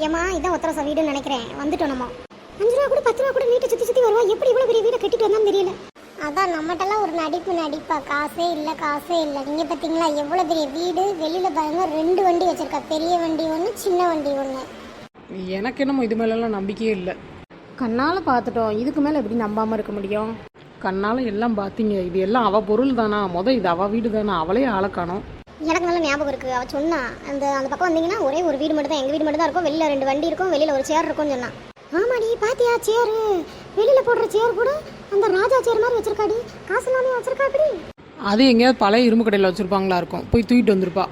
ஏமா இதான் ஒத்தரசா வீடுன்னு நினைக்கிறேன். வந்துட்டோம் நம்ம. 5 ரூபா கூட 10 ரூபா கூட வீட்டை சுற்றி சுற்றி வருவா. எப்படி இவ்வளோ பெரிய வீடை கட்டிட்டு வந்தான்னு தெரியல. அதான் நம்மகிட்டலாம் ஒரு நடிப்பா. காசே இல்லை. நீங்கள் பார்த்தீங்களா எவ்வளோ பெரிய வீடு. வெளியில் பாருங்க 2 வண்டி வச்சுருக்கா. பெரிய வண்டி ஒன்று, சின்ன வண்டி ஒன்று. எனக்கு என்னமோ இது மேலெல்லாம் நம்பிக்கையே இல்லை. கண்ணால் பார்த்துட்டோம், இதுக்கு மேலே எப்படி நம்பாமல் இருக்க முடியும்? கண்ணால் எல்லாம் பார்த்தீங்க, இது எல்லாம் அவள் பொருள் தானா? இது அவள் வீடு தானா? அவளே ஆளை காணோம். எனக்கு நல்ல ஞாபகம் இருக்குது. அவள் சொன்னா அந்த பக்கம் வந்தீங்கன்னா ஒரே ஒரு வீடு மட்டும் தான், எங்கள் வீடு மட்டும் தான் இருக்கும். வெளியில் 2 வண்டி இருக்கும், வெளியில் ஒரு சேர் இருக்கும்னு சொன்னான். ஆமாடி பாத்தியா சேரு? வெளியில் போடுற சேர் கூட அந்த ராஜா சேர் மாதிரி வச்சிருக்காடி. காசு இல்லாமே வச்சிருக்கா. அப்படி அது எங்கேயாவது பழைய இரும்பு கடையில் வச்சுருப்பாங்களா இருக்கும், போய் தூக்கிட்டு வந்திருப்பா.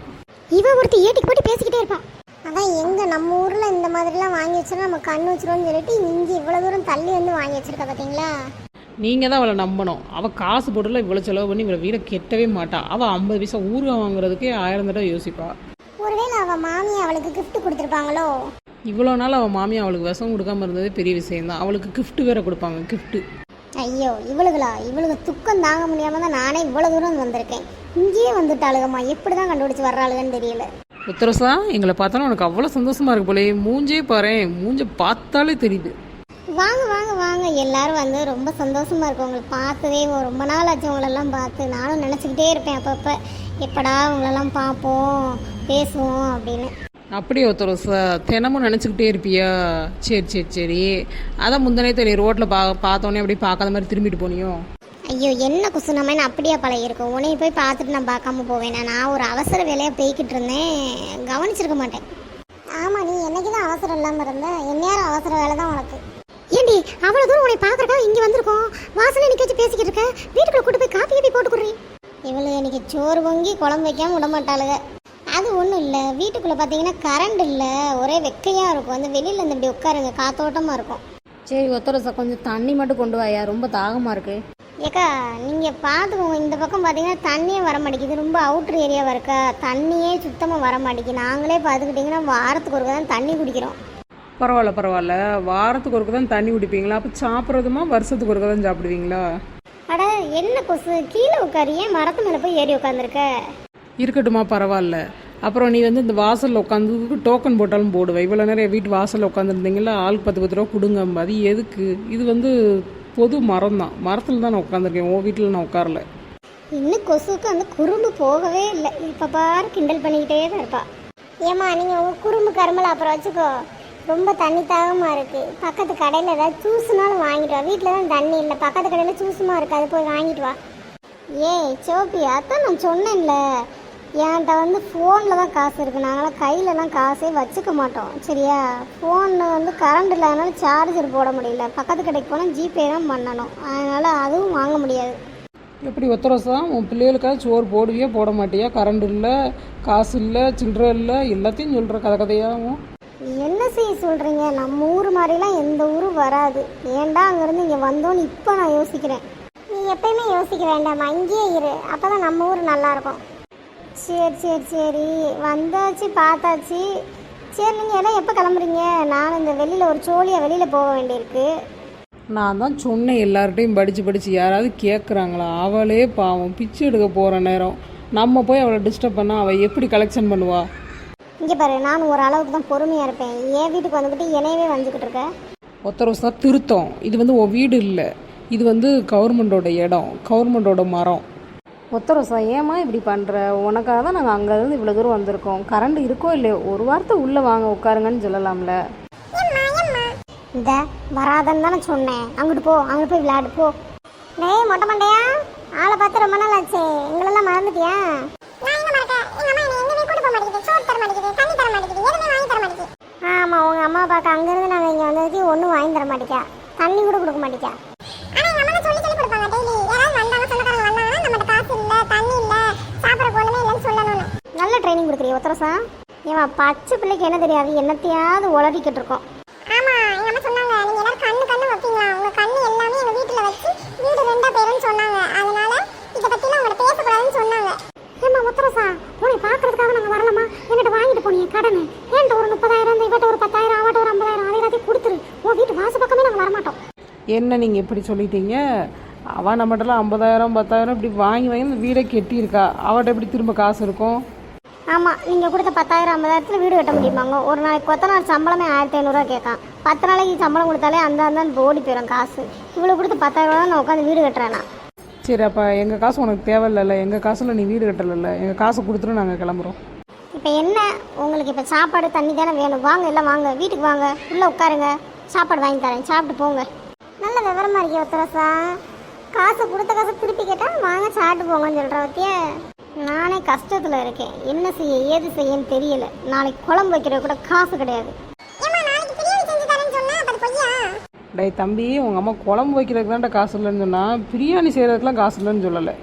இவ ஒருத்தி ஏட்டிக்கு போட்டு பேசிக்கிட்டே இருப்பா. அதான் எங்கே நம்ம ஊரில் இந்த மாதிரிலாம் வாங்கி வச்சுருந்தா நம்ம கண்ணு வச்சிருவோம்னு சொல்லிட்டு இங்கே இவ்வளோ தூரம் தள்ளி வந்து வாங்கி வச்சிருக்கா. பார்த்தீங்களா? நீங்கள் தான் அவளை நம்பணும். அவள் காசு போட்டுல இவ்வளோ செலவு பண்ணி இவ்வளோ வீடை கெட்டவே மாட்டா. அவள் 50 பைசா ஊறுகாய் வாங்குறதுக்கே 1000 தடவை யோசிப்பா. ஒருவேளை அவள் மாமி அவளுக்கு கிஃப்ட் கொடுத்துருப்பாங்களோ? இவ்வளோ நாள் அவள் மாமி அவளுக்கு விஷம் கொடுக்காம இருந்ததே பெரிய விஷயம்தான். அவளுக்கு கிஃப்ட் வேற கொடுப்பாங்க. கிஃப்ட்டு ஐயோ இவளுக்கு துக்கம் தாங்க முடியாமல் தான் நானே இவ்வளோ தூரம் வந்திருக்கேன். இங்கேயே வந்துட்டாளுகம்மா. எப்படி தான் கண்டுபிடிச்சி வர்றாளுகன்னு தெரியல. உத்தரசா, எங்களை பார்த்தாலும் உனக்கு அவ்வளோ சந்தோஷமா இருக்கு போலே. மூஞ்சே பாரு, மூஞ்சை பார்த்தாலே தெரியுது. வாங்க எல்லாரும் வந்து ரொம்ப சந்தோஷமா இருக்கு. உங்களுக்கு பார்த்ததே ரொம்ப நாள் ஆச்சு. உங்களெல்லாம் பார்த்து நானும் நினச்சிக்கிட்டே இருப்பேன் அப்பப்போ, எப்படா உங்களெல்லாம் பார்ப்போம் பேசுவோம் அப்படின்னு. அப்படியே உத்தரசா, தினமும் நினச்சிக்கிட்டே இருப்பியா? சரி. அதான் முந்தனே தெரியும் ரோட்டில் பார்த்தோன்னே அப்படி பார்க்காத மாதிரி திரும்பிட்டு போனியோ? ஐயோ என்ன குசு, நம்ம என்ன அப்படியே பழகிருக்கோம். உன்னைய போய் பார்த்துட்டு நான் பார்க்காம போவேன். நான் ஒரு அவசர வேலையாக போய்கிட்டு இருந்தேன், கவனிச்சிருக்க மாட்டேன். ஆமாம், நீ என்னைக்கு தான் அவசரம் இல்லாமல் இருந்த? எந்நேரம் அவசர வேலை தான் உனக்கு. ஏண்டி அவ்வளோ தூரம் உன்னை பார்க்குறக்கா இங்கே வந்திருக்கோம். வாசனை நிற்க வச்சு பேசிக்கிட்டு இருக்க. வீட்டுக்குள்ளே கூட்டு போய் காப்பி போட்டு கொடுறேன். இவளு எனக்கு சோறு பொங்கி குழம்பு வைக்காமல் விட மாட்டாளுங்க. அது ஒன்றும் இல்லை, வீட்டுக்குள்ளே பார்த்தீங்கன்னா கரண்ட் இல்லை, ஒரே வெக்கையாக இருக்கும். அந்த வெளியில் இருந்து இப்படி உட்காருங்க, காத்தோட்டமாக இருக்கும். சரி ஒத்தரசா, கொஞ்சம் தண்ணி மட்டும் கொண்டு வாயா, ரொம்ப தாகமாக இருக்கு. ஏக்கா நீங்கள் பார்த்துக்கோங்க, இந்த பக்கம் பார்த்தீங்கன்னா தண்ணியே வர மாட்டேங்குது. ரொம்ப அவுட்ரு ஏரியாவாக இருக்கா, தண்ணியே சுத்தமாக வர மாட்டேங்குது. நாங்களே பார்த்துக்கிட்டிங்கன்னா வாரத்துக்கு ஒருக்க தான் தண்ணி குடிக்கிறோம். பரவாயில்ல, வாரத்துக்கு ஒருக்க தான் தண்ணி குடிப்பீங்களா? அப்போ சாப்பிட்றதுமா வருஷத்துக்கு ஒருக்க தான் சாப்பிடுவீங்களா? அட என்ன கொசு, கீழே உட்காரியே மரத்து மேலே போய் ஏறி உட்காந்துருக்க. இருக்கட்டுமா, பரவாயில்ல. அப்புறம் நீ வந்து இந்த வாசலில் உட்காந்துக்கு டோக்கன் போட்டாலும் போடுவேன். இவ்வளோ நேரம் வீட்டு வாசலில் உட்காந்துருந்தீங்களா, ஆளுக்கு 10 ரூபா கொடுங்க. அது எதுக்கு? இது வந்து பொது மரம் தான், மரத்தில் தான் நான் உட்காந்துருக்கேன். உன் வீட்டில் நான் உட்காரல. இன்னும் கொசுக்கு அந்த குறும்பு போகவே இல்லை. இப்போ பாரு கிண்டல் பண்ணிக்கிட்டே தான் இருப்பா. ஏம்மா நீங்கள் உங்கள் குறும்பு கரும்பலை அப்புறம் வச்சுக்கோ. ரொம்ப தண்ணி தாகமாக இருக்குது. பக்கத்து கடையில் ஏதாவது ஜூஸ்னாலும் வாங்கிட்டு வா. வீட்டில் தான் தண்ணி இல்லை, பக்கத்து கடையில் ஜூஸுமா இருக்குது, அது போய் வாங்கிட்டு வா. ஏய் சோப்பி, அதான் நான் சொன்னேன்ல, என்கிட்ட வந்து ஃபோனில் தான் காசு இருக்குது. நாங்களாம் கையிலலாம் காசே வச்சுக்க மாட்டோம் சரியா? ஃபோனில் வந்து கரண்ட் இல்லாதனால சார்ஜர் போட முடியல. பக்கத்து கடைக்கு போனால் ஜிபே தான் பண்ணணும், அதனால் அதுவும் வாங்க முடியாது. எப்படி ஒத்தரசா, உன் பிள்ளைகளுக்காக சோறு போடுவியா போட மாட்டியா? கரண்ட் இல்லை, காசு இல்லை, சில்லறை இல்லை, எல்லாத்தையும் சொல்கிற கதையாகவும். என்ன செய்ய சொல்கிறீங்க? நம்ம ஊர் மாதிரிலாம் எந்த ஊரும் வராது. ஏன்டா அங்கேருந்து இங்கே வந்தோன்னு இப்போ நான் யோசிக்கிறேன். நீ எப்பயுமே யோசிக்க வேண்டாமா, இங்கேயே இரு, அப்போ தான் நம்ம ஊர் நல்லாயிருக்கும். சரி வந்தாச்சு, பார்த்தாச்சு. சரி நீங்கள் எல்லாம் எப்போ கிளம்புறீங்க? நான் இந்த வெளியில் ஒரு சோழியாக வெளியில் போக வேண்டியிருக்கு. நான் தான் சொன்னேன், எல்லார்ட்டையும் படித்து யாராவது கேட்குறாங்களா? அவளே பாவம் பிச்சு எடுக்க போகிற நேரம் நம்ம போய் அவளை டிஸ்டர்ப் பண்ணால் அவள் எப்படி கலெக்ஷன் பண்ணுவா? இங்கே பாரு, நான் ஒரு அளவுக்கு தான் பொறுமையாக இருப்பேன். என் வீட்டுக்கு வந்துக்கிட்டு என்னையவே வந்துக்கிட்டு இருக்கேன். ஒத்தரசா திருத்தம், இது வந்து உன் வீடு இல்லை, இது வந்து கவர்மெண்டோட இடம், கவர்மெண்டோட மரம். ஒத்தரசா, ஏமா இப்படி பண்ணுற? உனக்காக தான் நாங்கள் அங்கேருந்து இவ்வளோ தூரம் வந்திருக்கோம். கரண்ட் இருக்கோ இல்லையோ, ஒரு வாரத்தை உள்ளே வாங்க உட்காருங்கன்னு சொல்லலாம்ல. இந்த வராதன்னு தானே சொன்னேன். அங்கிட்டு போய் விளையாடு போ. டேய் மொட்டை மண்டையா, ஆளை பார்த்து ரொம்ப நாள் ஆச்சு, எங்களெல்லாம் மறந்துட்டியா? ஆமாம், உங்கள் அம்மா பார்க்க அங்கேருந்து நாங்கள் இங்கே வந்ததுக்கு ஒன்றும் வாங்கி தர மாட்டேக்கா, தண்ணி கூட கொடுக்க மாட்டேக்கா. நல்ல ட்ரைனிங் கொடுக்குறீங்க ஒத்தரசா. ஏன் பச்சை பிள்ளைக்கு என்ன தெரியாது, என்னத்தையாவது உளறிக்கிட்டு இருக்கோம். ஆமா, எங்க அம்மா சொன்னாங்க, நீங்க எல்லாரும் கண்ணு வைப்பீங்களா, உங்க கண்ணு எல்லாமே எங்க வீட்டுல வச்சு வீடு 2 பேருன்னு சொன்னாங்க, அதனால இத பத்திலாம் உங்கள்ட்ட பேசக்கூடாதுன்னு சொன்னாங்க. ஏமா ஒத்தரசா, உன்னை பாக்குறதுக்காக நாங்க வரலாமா? என்கிட்ட வாங்கிட்டு போனீங்க கடனை, என்கிட்ட ஒரு 30,000, இவட்ட ஒரு 10,000, அவட்ட ஒரு 50,000, அதை எல்லாத்தையும் கொடுத்துரு. உன் வீட்டு வாச பக்கமே நாங்கள் வரமாட்டோம். என்ன நீங்கள் இப்படி சொல்லிட்டீங்க? அவள் நம்மகிட்டலாம் 50,000 10,000 இப்படி வாங்கி இந்த வீடை கெட்டியிருக்கா. அவட்ட எப்படி திரும்ப காசு இருக்கும்? ஆமாம், நீங்கள் கொடுத்த 10,000 50,000 வீடு கட்ட முடியுமாங்க? ஒரு நாளைக்கு கொத்தனார் சம்பளமே 1500 கேட்கான். 10 நாளைக்கு சம்பளம் கொடுத்தாலே அந்த ஓடி போயிடும் காசு. இவ்வளோ கொடுத்து 10,000 தான் நான் உட்காந்து வீடு கட்டுறேன்னா. சரி, அப்போ எங்கள் காசு உனக்கு தேவையில்ல, எங்கள் காசில் நீ வீடு கட்டலைல்ல, எங்கள் காசை கொடுத்துட்டு நாங்கள் கிளம்புறோம். இப்போ என்ன உங்களுக்கு இப்போ சாப்பாடு தண்ணி தானே வேணும்? வாங்க, இல்லை வாங்க, வீட்டுக்கு வாங்க, உள்ளே உட்காருங்க, சாப்பாடு வாங்கி தரேன், சாப்பிட்டு போங்க. நல்ல விவரமாக இருக்கே ஒத்தரசா. காசு கொடுத்த காசை திருப்பி கேட்டால் வாங்க சாப்பிட்டு போங்கன்னு சொல்கிற பற்றியே. நானே கஷ்டத்தில் இருக்கேன், என்ன செய்ய ஏது செய்யன்னு தெரியல. நாளைக்கு குழம்பு வைக்கிற கூட காசு கிடையாது. டே தம்பி, உங்கள் அம்மா குழம்பு வைக்கிறதுக்கு தான்டா காசு இல்லைன்னு சொன்னால் பிரியாணி செய்கிறதுக்குலாம் காசு இல்லைன்னு சொல்லலை.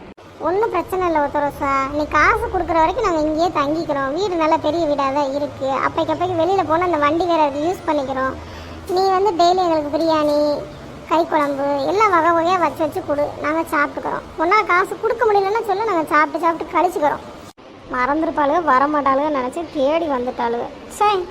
ஒன்றும் பிரச்சனை இல்லை ஒத்தரசா. நீ காசு கொடுக்குற வரைக்கும் நாங்கள் இங்கேயே தங்கிக்கிறோம். வீடு நல்ல பெரிய வீடாக தான் இருக்குது. அப்பைக்கு வெளியில் போனால் அந்த வண்டி வேறு யூஸ் பண்ணிக்கிறோம். நீ வந்து டெய்லி எங்களுக்கு பிரியாணி, கறி குழம்பு எல்லாம் வகை வகையாக வச்சு கொடு, நாங்கள் சாப்பிட்டுக்கிறோம். ஒன்றா காசு கொடுக்க முடியலன்னா சொல்ல, நாங்கள் சாப்பிட்டு கழிச்சுக்கிறோம். மறந்துருப்பாளுக வரமாட்டாளுக நினச்சி தேடி வந்துட்டாளுக. சரி.